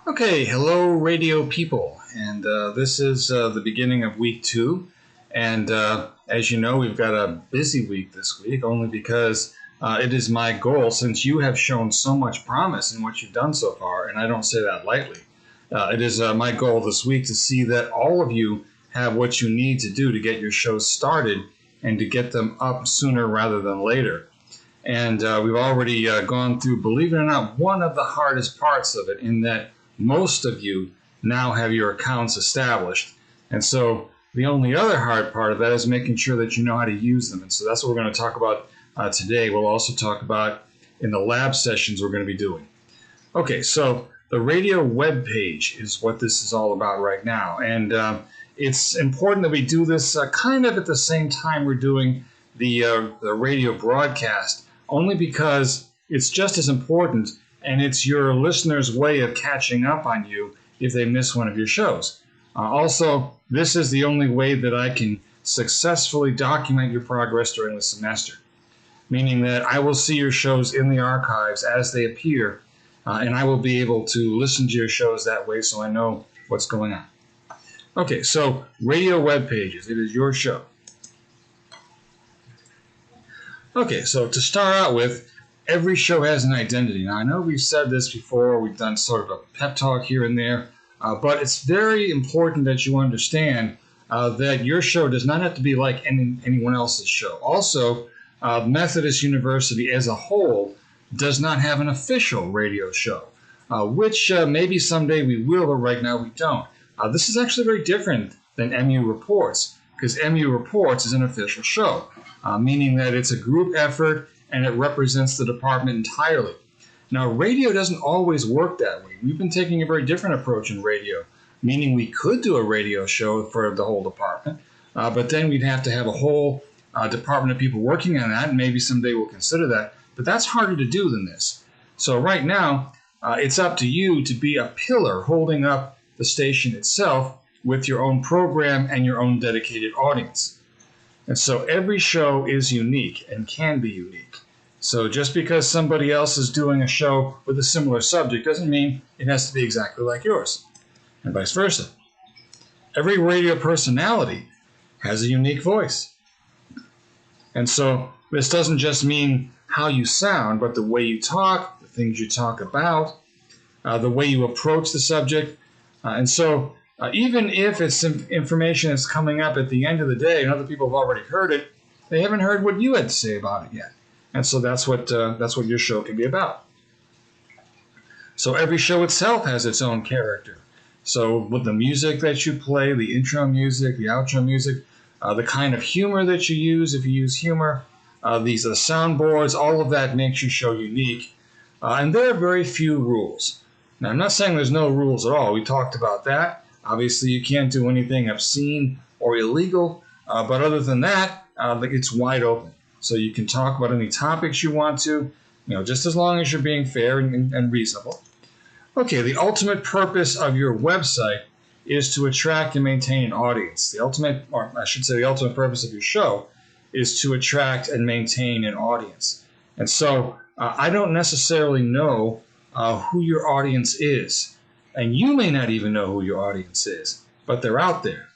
Okay, hello radio people, and this is the beginning of week 2, and as you know, we've got a busy week this week, only because it is my goal, since you have shown so much promise in what you've done so far, and I don't say that lightly. It is my goal this week to see that all of you have what you need to do to get your shows started and to get them up sooner rather than later. And we've already gone through, believe it or not, one of the hardest parts of it, in that most of you now have your accounts established. And so the only other hard part of that is making sure that you know how to use them. And so that's what we're going to talk about today. We'll also talk about in the lab sessions we're going to be doing. Okay, so the radio web page is what this is all about right now. And it's important that we do this kind of at the same time we're doing the radio broadcast, only because it's just as important, and it's your listeners' way of catching up on you if they miss one of your shows. Also, this is the only way that I can successfully document your progress during the semester, meaning that I will see your shows in the archives as they appear, and I will be able to listen to your shows that way so I know what's going on. Okay, so radio web pages, it is your show. Okay, so to start out with, every show has an identity. Now, I know we've said this before, we've done sort of a pep talk here and there, but it's very important that you understand that your show does not have to be like anyone else's show. Also, Methodist University as a whole does not have an official radio show, which maybe someday we will, but right now we don't. This is actually very different than MU Reports, because MU Reports is an official show, meaning that it's a group effort and it represents the department entirely. Now, radio doesn't always work that way. We've been taking a very different approach in radio, meaning we could do a radio show for the whole department, but then we'd have to have a whole department of people working on that, and maybe someday we'll consider that, but that's harder to do than this. So right now, it's up to you to be a pillar holding up the station itself with your own program and your own dedicated audience. And so every show is unique and can be unique. So just because somebody else is doing a show with a similar subject doesn't mean it has to be exactly like yours, and vice versa. Every radio personality has a unique voice. And so this doesn't just mean how you sound, but the way you talk, the things you talk about, the way you approach the subject. And so even if it's some information that's coming up at the end of the day and other people have already heard it, they haven't heard what you had to say about it yet. And so that's what your show can be about. So every show itself has its own character. So with the music that you play, the intro music, the outro music, the kind of humor that you use, if you use humor, these are the soundboards, all of that makes your show unique. And there are very few rules. Now, I'm not saying there's no rules at all. We talked about that. Obviously, you can't do anything obscene or illegal, but other than that, it's wide open. So you can talk about any topics you want to, just as long as you're being fair and reasonable. Okay, the ultimate purpose of your website is to attract and maintain an audience. The ultimate purpose of your show is to attract and maintain an audience. And so I don't necessarily know who your audience is. And you may not even know who your audience is, but they're out there.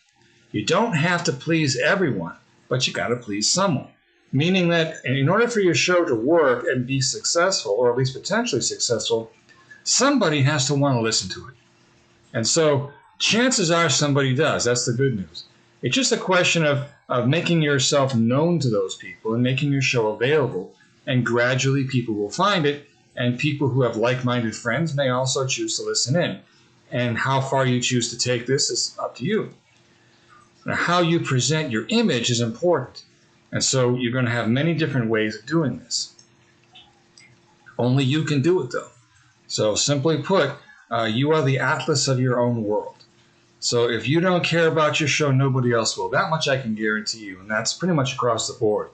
You don't have to please everyone, but you got to please someone. Meaning that in order for your show to work and be successful, or at least potentially successful, somebody has to want to listen to it. And so chances are somebody does. That's the good news. It's just a question of making yourself known to those people and making your show available. And gradually people will find it. And people who have like-minded friends may also choose to listen in. And how far you choose to take this is up to you. Now, how you present your image is important. And so you're going to have many different ways of doing this. Only you can do it, though. So simply put, you are the atlas of your own world. So if you don't care about your show, nobody else will. That much I can guarantee you, and that's pretty much across the board.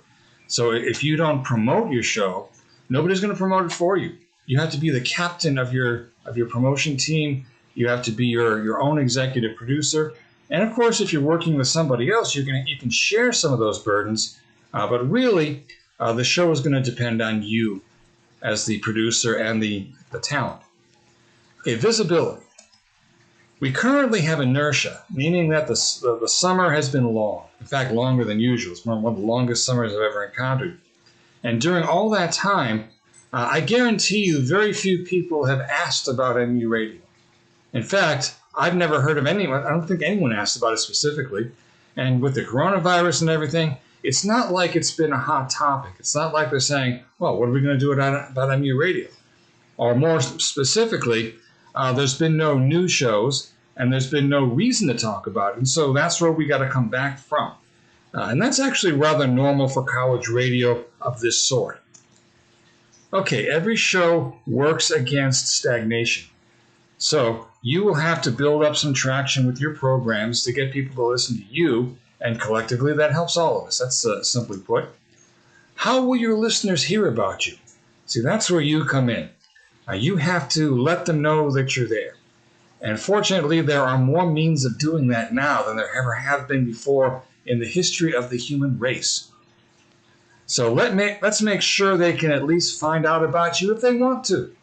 So if you don't promote your show, nobody's going to promote it for you. You have to be the captain of your promotion team. You have to be your own executive producer. And of course, if you're working with somebody else, you can share some of those burdens. But really, the show is going to depend on you as the producer and the talent. Okay, visibility. We currently have inertia, meaning that the summer has been long. In fact, longer than usual. It's one of the longest summers I've ever encountered. And during all that time, I guarantee you very few people have asked about MU radio. In fact, I've never heard of anyone. I don't think anyone asked about it specifically. And with the coronavirus and everything, it's not like it's been a hot topic. It's not like they're saying, well, what are we going to do about MU radio? Or more specifically, there's been no news shows, and there's been no reason to talk about it. And so that's where we got to come back from. And that's actually rather normal for college radio of this sort. Okay, every show works against stagnation. So you will have to build up some traction with your programs to get people to listen to you, and collectively that helps all of us. That's simply put. How will your listeners hear about you? See, that's where you come in. You have to let them know that you're there. And fortunately, there are more means of doing that now than there ever have been before in the history of the human race. So let's make sure they can at least find out about you if they want to.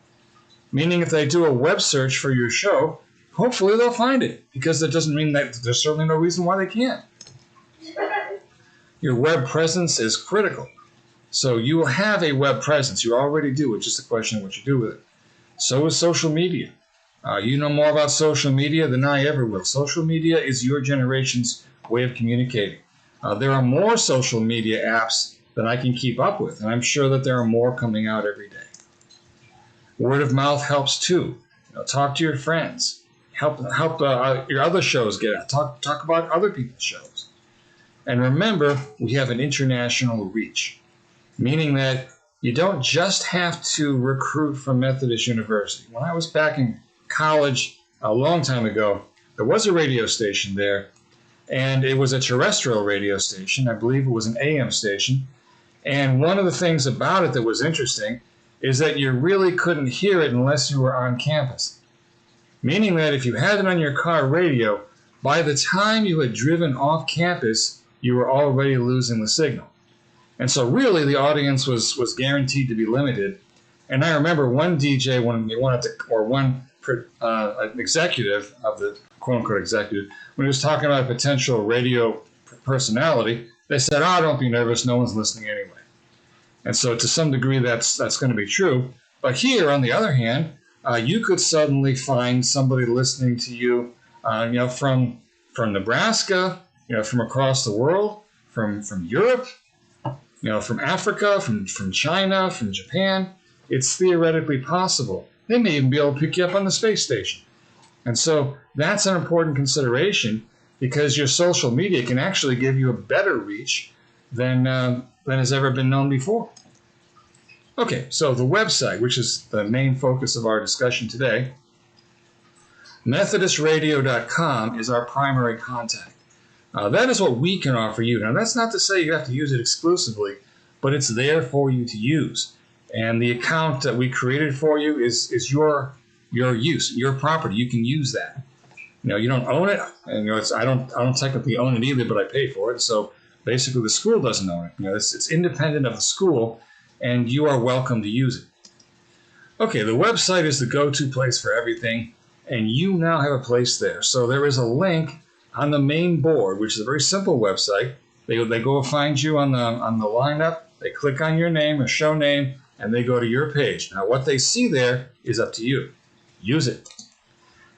Meaning if they do a web search for your show, hopefully they'll find it, because that doesn't mean that there's certainly no reason why they can't. Your web presence is critical. So you will have a web presence. You already do. It's just a question of what you do with it. So is social media. You know more about social media than I ever will. Social media is your generation's way of communicating. There are more social media apps than I can keep up with, and I'm sure that there are more coming out every day. Word of mouth helps too. Talk to your friends. Help your other shows get out. Talk about other people's shows. And remember, we have an international reach, meaning that you don't just have to recruit from Methodist University. When I was back in college a long time ago, there was a radio station there, and it was a terrestrial radio station. I believe it was an AM station. And one of the things about it that was interesting is that you really couldn't hear it unless you were on campus. Meaning that if you had it on your car radio, by the time you had driven off campus, you were already losing the signal. And so really the audience was guaranteed to be limited. And I remember one DJ, when they wanted to, or one executive of the quote-unquote executive, when he was talking about a potential radio personality, they said, oh, don't be nervous, no one's listening anyway. And so to some degree that's going to be true. But here, on the other hand, you could suddenly find somebody listening to you, from Nebraska, from across the world, from Europe, from Africa, from China, from Japan. It's theoretically possible. They may even be able to pick you up on the space station. And so that's an important consideration, because your social media can actually give you a better reach than has ever been known before. Okay, so the website, which is the main focus of our discussion today, MethodistRadio.com is our primary contact. That is what we can offer you. Now, that's not to say you have to use it exclusively, but it's there for you to use. And the account that we created for you is your use, your property. You can use that. You don't own it, and I don't technically own it either, but I pay for it. So basically, the school doesn't own it. It's independent of the school, and you are welcome to use it. Okay, the website is the go-to place for everything, and you now have a place there. So there is a link on the main board, which is a very simple website. They go find you on the lineup. They click on your name or show name, and they go to your page. Now, what they see there is up to you. Use it.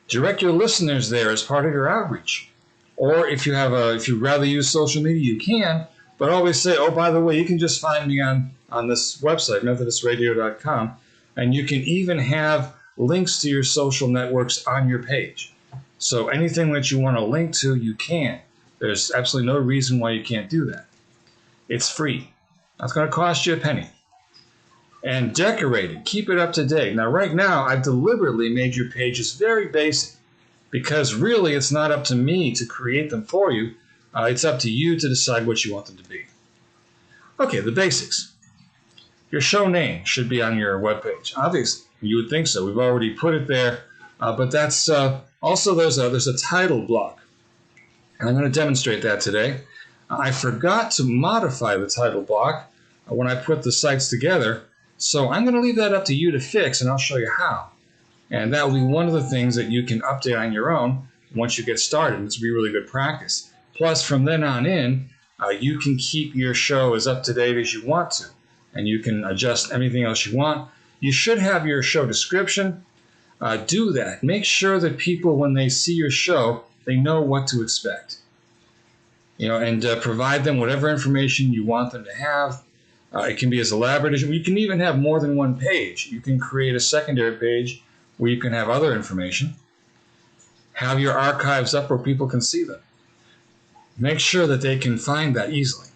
Direct your listeners there as part of your outreach. Or if you'd rather use social media, you can. But always say, oh, by the way, you can just find me on this website, MethodistRadio.com, and you can even have links to your social networks on your page. So anything that you want to link to, you can. There's absolutely no reason why you can't do that. It's free. That's going to cost you a penny. And decorate it. Keep it up to date. Now, right now, I've deliberately made your pages very basic, because really it's not up to me to create them for you. It's up to you to decide what you want them to be. Okay, the basics. Your show name should be on your webpage. Obviously, you would think so. We've already put it there. But that's also there's a title block. And I'm going to demonstrate that today. I forgot to modify the title block when I put the sites together. So I'm going to leave that up to you to fix, and I'll show you how. And that will be one of the things that you can update on your own once you get started. This will be really good practice. Plus, from then on in, you can keep your show as up to date as you want to, and you can adjust anything else you want. You should have your show description. Do that. Make sure that people, when they see your show, they know what to expect. And provide them whatever information you want them to have. It can be as elaborate as you can even have more than one page. You can create a secondary page where you can have other information. Have your archives up where people can see them. Make sure that they can find that easily.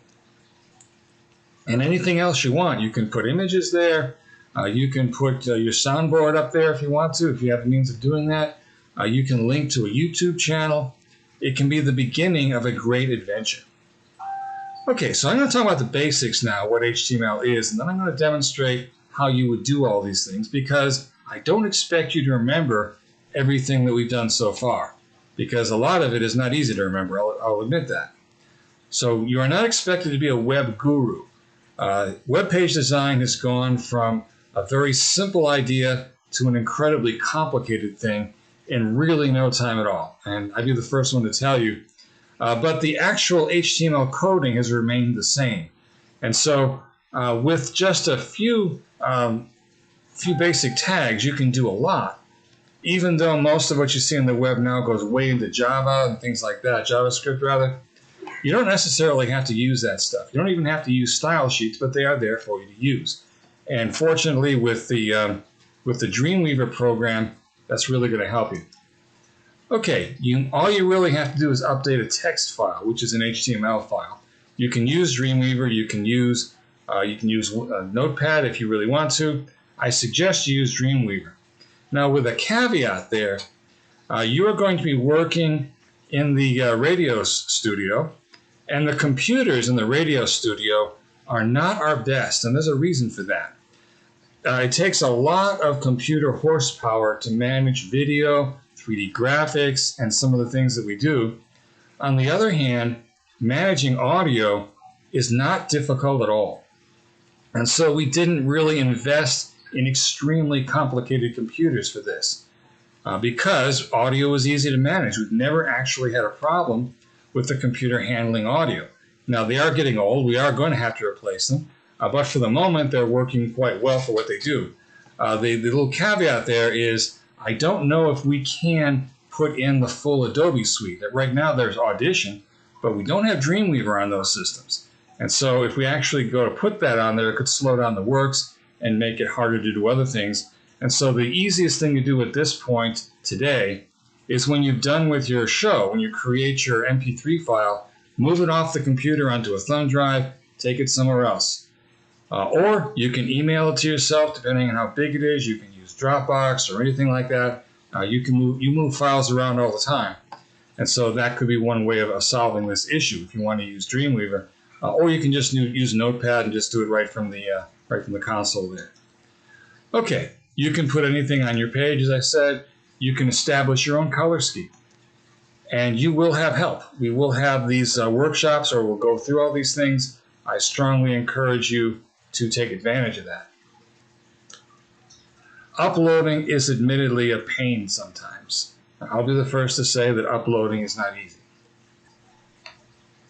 And anything else you want, you can put images there. You can put your soundboard up there if you want to, if you have the means of doing that. You can link to a YouTube channel. It can be the beginning of a great adventure. Okay, so I'm going to talk about the basics now, what HTML is, and then I'm going to demonstrate how you would do all these things, because I don't expect you to remember everything that we've done so far, because a lot of it is not easy to remember, I'll admit that. So you are not expected to be a web guru. Web page design has gone from a very simple idea to an incredibly complicated thing in really no time at all. And I'd be the first one to tell you. But the actual HTML coding has remained the same. And so with just a few basic tags, you can do a lot. Even though most of what you see on the web now goes way into Java and things like that, JavaScript rather, you don't necessarily have to use that stuff. You don't even have to use style sheets, but they are there for you to use. And fortunately, with the Dreamweaver program, that's really going to help you. Okay, all you really have to do is update a text file, which is an HTML file. You can use Dreamweaver. You can use Notepad if you really want to. I suggest you use Dreamweaver. Now, with a caveat there, you are going to be working in the radio studio, and the computers in the radio studio are not our best, and there's a reason for that. It takes a lot of computer horsepower to manage video, 3D graphics, and some of the things that we do. On the other hand, managing audio is not difficult at all. And so we didn't really invest in extremely complicated computers for this because audio was easy to manage. We've never actually had a problem with the computer handling audio. Now, they are getting old. We are going to have to replace them. But for the moment, they're working quite well for what they do. The little caveat there is I don't know if we can put in the full Adobe suite. Right now, there's Audition, but we don't have Dreamweaver on those systems. And so if we actually go to put that on there, it could slow down the works and make it harder to do other things. And so the easiest thing to do at this point today is when you've done with your show, when you create your MP3 file, move it off the computer onto a thumb drive, take it somewhere else. Or you can email it to yourself, depending on how big it is. You can use Dropbox or anything like that. You move files around all the time. And so that could be one way of solving this issue if you want to use Dreamweaver. Or you can just use Notepad and just do it right from the console there. Okay, you can put anything on your page, as I said. You can establish your own color scheme. And you will have help. We will have these workshops, or we'll go through all these things. I strongly encourage you to take advantage of that. Uploading is admittedly a pain sometimes. I'll be the first to say that uploading is not easy.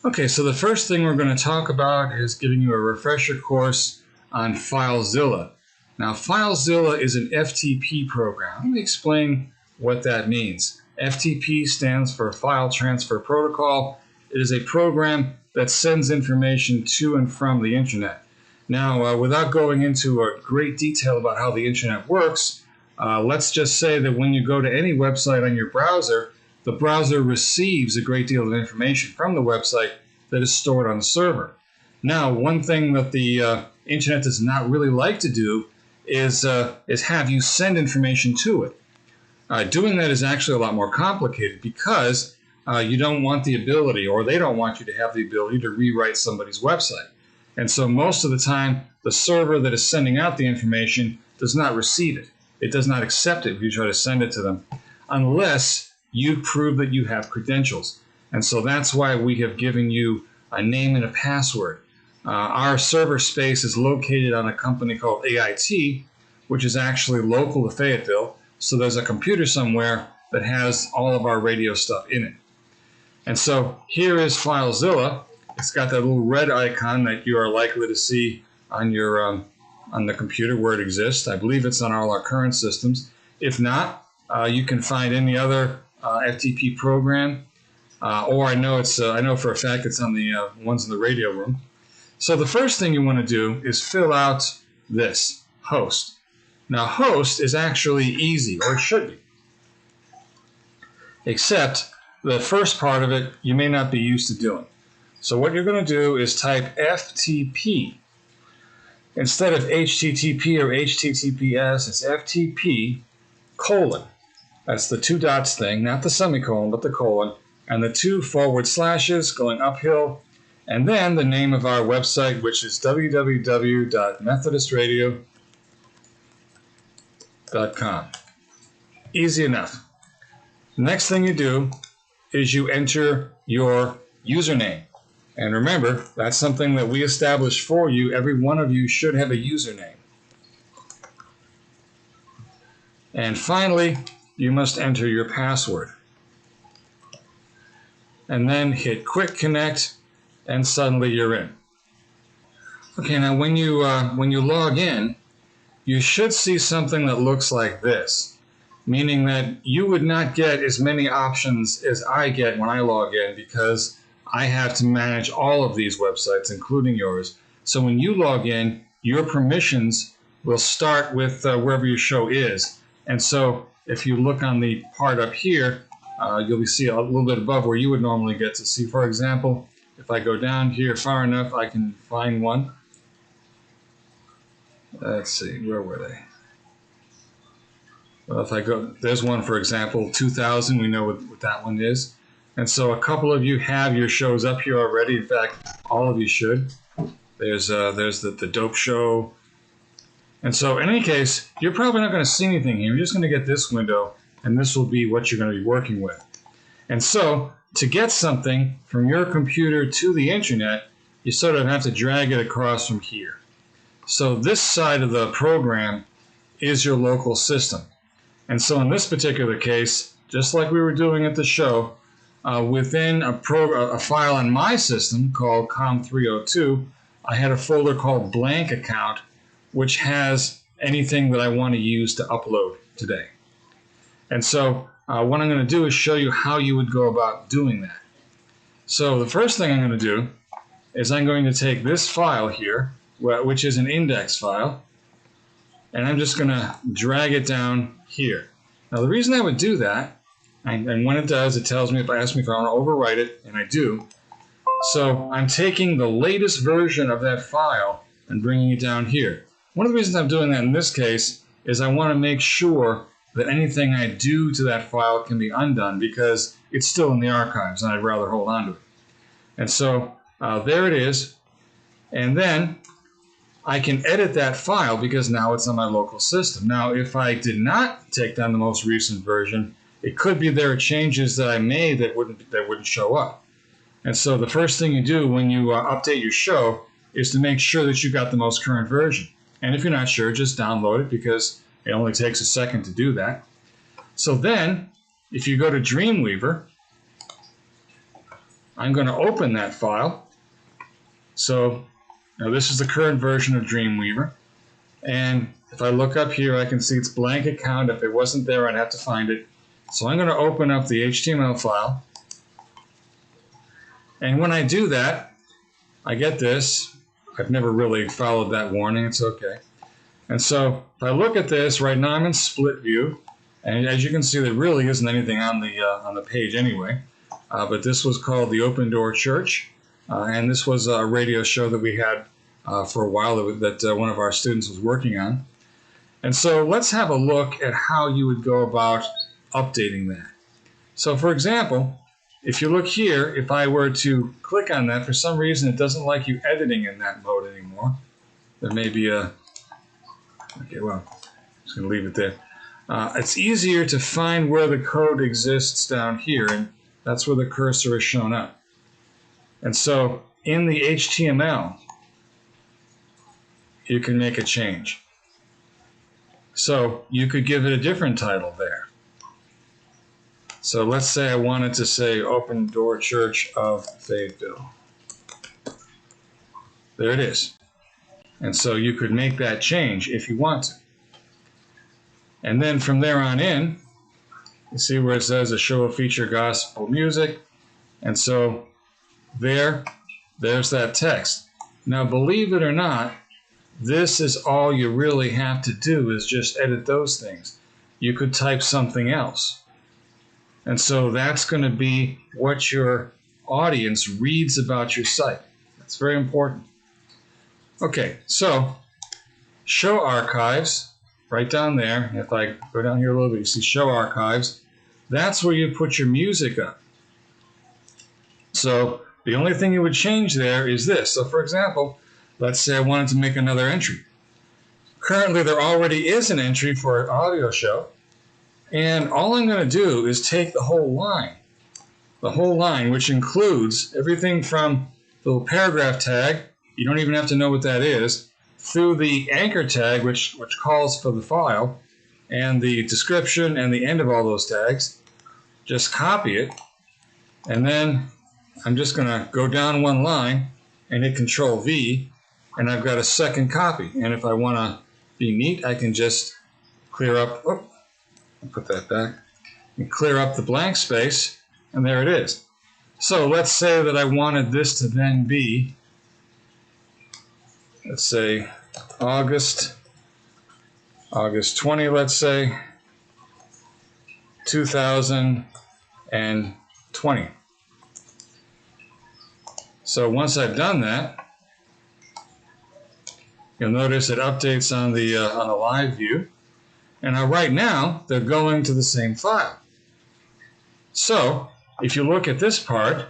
Okay, so the first thing we're going to talk about is giving you a refresher course on FileZilla. Now, FileZilla is an FTP program. Let me explain what that means. FTP stands for File Transfer Protocol. It is a program that sends information to and from the internet. Now, without going into a great detail about how the internet works, let's just say that when you go to any website on your browser, the browser receives a great deal of information from the website that is stored on the server. Now, one thing that the internet does not really like to do is have you send information to it. Doing that is actually a lot more complicated because you don't want the ability, or they don't want you to have the ability to rewrite somebody's website. And so most of the time, the server that is sending out the information does not receive it. It does not accept it if you try to send it to them, unless you prove that you have credentials. And so that's why we have given you a name and a password. Our server space is located on a company called AIT, which is actually local to Fayetteville. So there's a computer somewhere that has all of our radio stuff in it. And so here is FileZilla. It's got that little red icon that you are likely to see on your on the computer where it exists. I believe it's on all our current systems. If not, you can find any other FTP program, or I know for a fact it's on the ones in the radio room. So the first thing you want to do is fill out this host. Now host is actually easy, or it should be, except the first part of it you may not be used to doing. So what you're going to do is type FTP. Instead of HTTP or HTTPS, it's FTP colon. That's the 2 dots thing, not the semicolon, but the colon, and the 2 forward slashes going uphill, and then the name of our website, which is www.methodistradio.com. Easy enough. The next thing you do is you enter your username. And remember, that's something that we established for you. Every one of you should have a username. And finally, you must enter your password. And then hit Quick Connect, and suddenly you're in. Okay, now when you log in, you should see something that looks like this, meaning that you would not get as many options as I get when I log in, because I have to manage all of these websites, including yours. So when you log in, your permissions will start with wherever your show is. And so if you look on the part up here, you'll see a little bit above where you would normally get to see. For example, if I go down here far enough, I can find one. Let's see, where were they? Well, if I go, there's one, for example, 2000, we know what that one is. And so a couple of you have your shows up here already. In fact, all of you should. There's the Dope Show. And so in any case, you're probably not going to see anything here. You're just going to get this window, and this will be what you're going to be working with. And so to get something from your computer to the internet, you sort of have to drag it across from here. So this side of the program is your local system. And so in this particular case, just like we were doing at the show, within a file on my system called COM302, I had a folder called blank account, which has anything that I want to use to upload today. And so what I'm going to do is show you how you would go about doing that. So the first thing I'm going to do is I'm going to take this file here, which is an index file, and I'm just going to drag it down here. Now the reason I would do that, and when it does, it tells me if I ask me if I want to overwrite it, and I do. So I'm taking the latest version of that file and bringing it down here. One of the reasons I'm doing that in this case is I want to make sure that anything I do to that file can be undone, because it's still in the archives and I'd rather hold on to it. And so there it is. And then I can edit that file because now it's on my local system. Now, if I did not take down the most recent version, it could be there are changes that I made that wouldn't show up. And so the first thing you do when you update your show is to make sure that you got the most current version. And if you're not sure, just download it, because it only takes a second to do that. So then, if you go to Dreamweaver, I'm going to open that file. So now this is the current version of Dreamweaver. And if I look up here, I can see it's blank account. If it wasn't there, I'd have to find it. So I'm going to open up the HTML file. And when I do that, I get this. I've never really followed that warning. It's okay. And so if I look at this, right now I'm in split view. And as you can see, there really isn't anything on the page anyway. But this was called the Open Door Church. And this was a radio show that we had for a while that one of our students was working on. And so let's have a look at how you would go about updating that. So for example, if you look here, if I were to click on that, for some reason it doesn't like you editing in that mode anymore. There may be a... Okay, well, I'm just going to leave it there. It's easier to find where the code exists down here, and that's where the cursor is shown up. And so in the HTML, you can make a change. So you could give it a different title there. So let's say I wanted to say Open Door Church of Fayetteville. There it is. And so you could make that change if you want to. And then from there on in, you see where it says a show will feature gospel music. And so there's that text. Now, believe it or not, this is all you really have to do is just edit those things. You could type something else. And so that's going to be what your audience reads about your site. That's very important. Okay, so show archives, right down there. If I go down here a little bit, you see show archives. That's where you put your music up. So the only thing you would change there is this. So for example, let's say I wanted to make another entry. Currently, there already is an entry for an audio show. And all I'm going to do is take the whole line, which includes everything from the little paragraph tag, you don't even have to know what that is, through the anchor tag, which calls for the file, and the description and the end of all those tags. Just copy it, and then I'm just going to go down one line and hit Control V, and I've got a second copy. And if I want to be neat, I can just clear up, put that back, and clear up the blank space, and there it is. So let's say that I wanted this to then be, let's say August 20, let's say 2020. So once I've done that, you'll notice it updates on the live view. And now right now, they're going to the same file. So if you look at this part,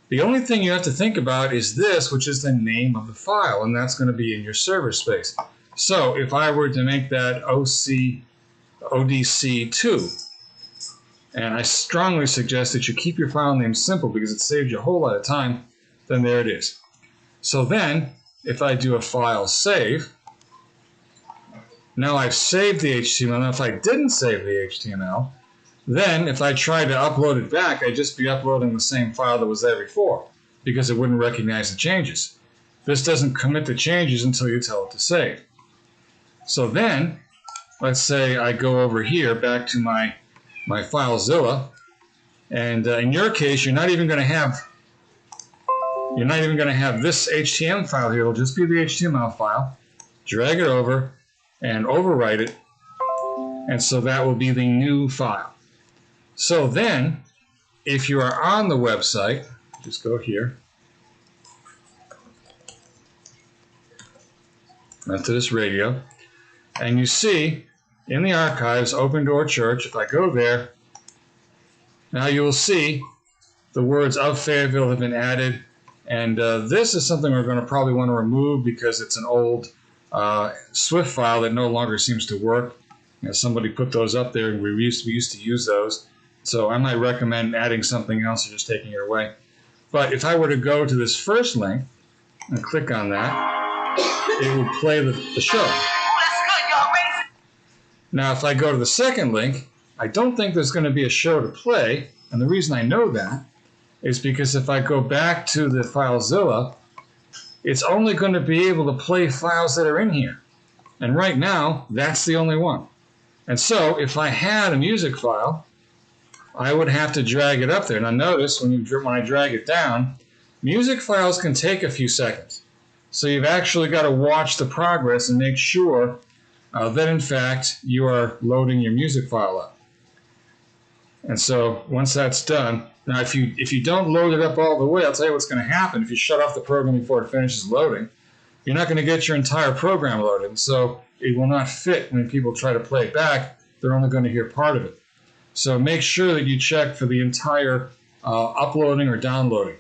the only thing you have to think about is this, which is the name of the file, and that's going to be in your server space. So if I were to make that ODC2, and I strongly suggest that you keep your file name simple because it saves you a whole lot of time, then there it is. So then, if I do a file save, now I've saved the HTML. Now if I didn't save the HTML, then if I tried to upload it back, I'd just be uploading the same file that was there before because it wouldn't recognize the changes. This doesn't commit the changes until you tell it to save. So then, let's say I go over here back to my FileZilla, and in your case, you're not even going to have this HTML file here. It'll just be the HTML file. Drag it over and overwrite it, and so that will be the new file. So then, if you are on the website, just go here, Methodist Radio, and you see in the archives, Open Door Church. If I go there, now you will see the words of Fayetteville have been added, and this is something we're going to probably want to remove because it's an old Swift file that no longer seems to work. You know, somebody put those up there, and we used to use those. So I might recommend adding something else or just taking it away. But if I were to go to this first link and click on that, it will play the show. Now, if I go to the second link, I don't think there's going to be a show to play. And the reason I know that is because if I go back to the FileZilla, it's only going to be able to play files that are in here. And right now, that's the only one. And so if I had a music file, I would have to drag it up there. Now notice when I drag it down, music files can take a few seconds. So you've actually got to watch the progress and make sure that in fact you are loading your music file up. And so once that's done, now if you don't load it up all the way, I'll tell you what's going to happen. If you shut off the program before it finishes loading, you're not going to get your entire program loaded. And so it will not fit when people try to play it back. They're only going to hear part of it. So make sure that you check for the entire uploading or downloading.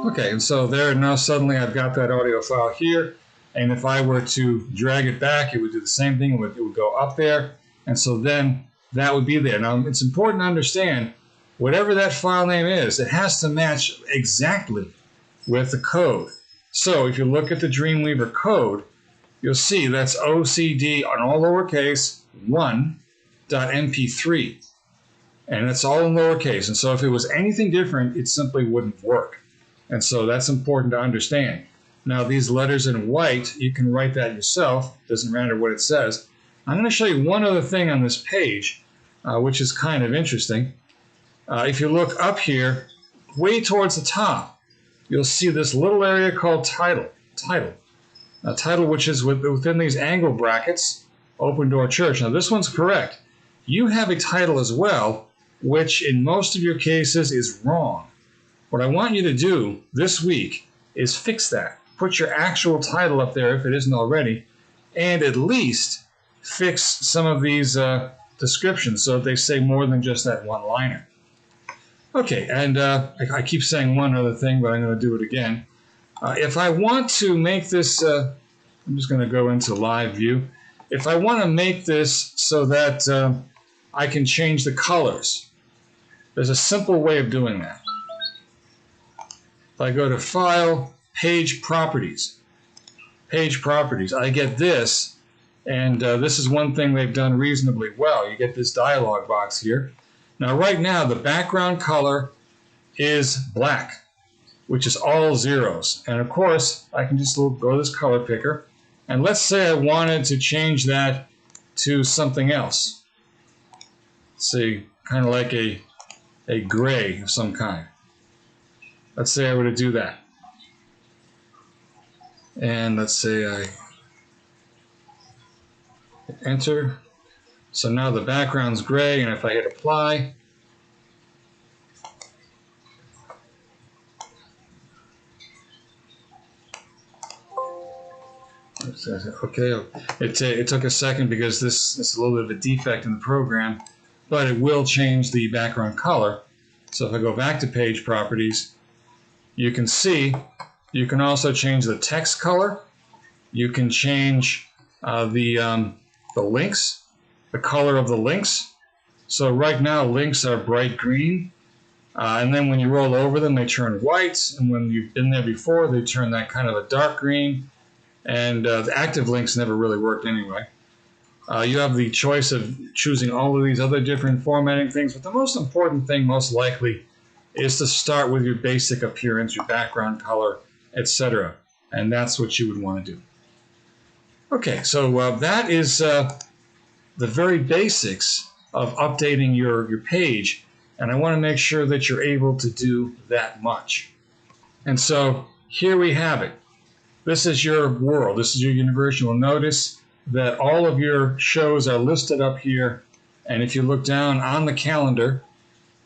Okay, and so there now suddenly I've got that audio file here. And if I were to drag it back, it would do the same thing. It would go up there. And so then that would be there. Now, it's important to understand, whatever that file name is, it has to match exactly with the code. So if you look at the Dreamweaver code, you'll see that's OCD on all lowercase 1.mp3. And it's all in lowercase. And so if it was anything different, it simply wouldn't work. And so that's important to understand. Now these letters in white, you can write that yourself. Doesn't matter what it says. I'm going to show you one other thing on this page, which is kind of interesting. If you look up here, way towards the top, you'll see this little area called title. Title, which is within these angle brackets, Open Door Church. Now this one's correct. You have a title as well, which in most of your cases is wrong. What I want you to do this week is fix that. Put your actual title up there if it isn't already, and at least fix some of these descriptions so that they say more than just that one-liner. Okay, and I keep saying one other thing, but I'm going to do it again. If I want to make this, I'm just going to go into live view. If I want to make this so that I can change the colors, there's a simple way of doing that. If I go to File, Page Properties, I get this, and this is one thing they've done reasonably well. You get this dialog box here. Now right now the background color is black, which is all zeros. And of course I can just go to this color picker, and let's say I wanted to change that to something else. Let's see, kind of like a gray of some kind. Let's say I were to do that. And let's say I hit enter. So now the background's gray, and if I hit apply, okay, it took a second because this is a little bit of a defect in the program, but it will change the background color. So if I go back to page properties, you can see you can also change the text color. You can change the links, the color of the links. So right now links are bright green, and then when you roll over them they turn white, and when you've been there before they turn that kind of a dark green, and the active links never really worked anyway. You have the choice of choosing all of these other different formatting things, but the most important thing most likely is to start with your basic appearance, your background color, etc. And that's what you would want to do. Okay, so that is the very basics of updating your page, and I want to make sure that you're able to do that much. And so here we have it. This is your world. This is your universe. You'll notice that all of your shows are listed up here, and if you look down on the calendar,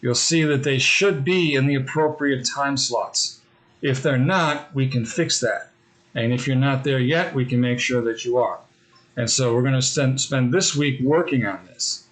you'll see that they should be in the appropriate time slots. If they're not, we can fix that. And if you're not there yet, we can make sure that you are. And so we're going to spend this week working on this.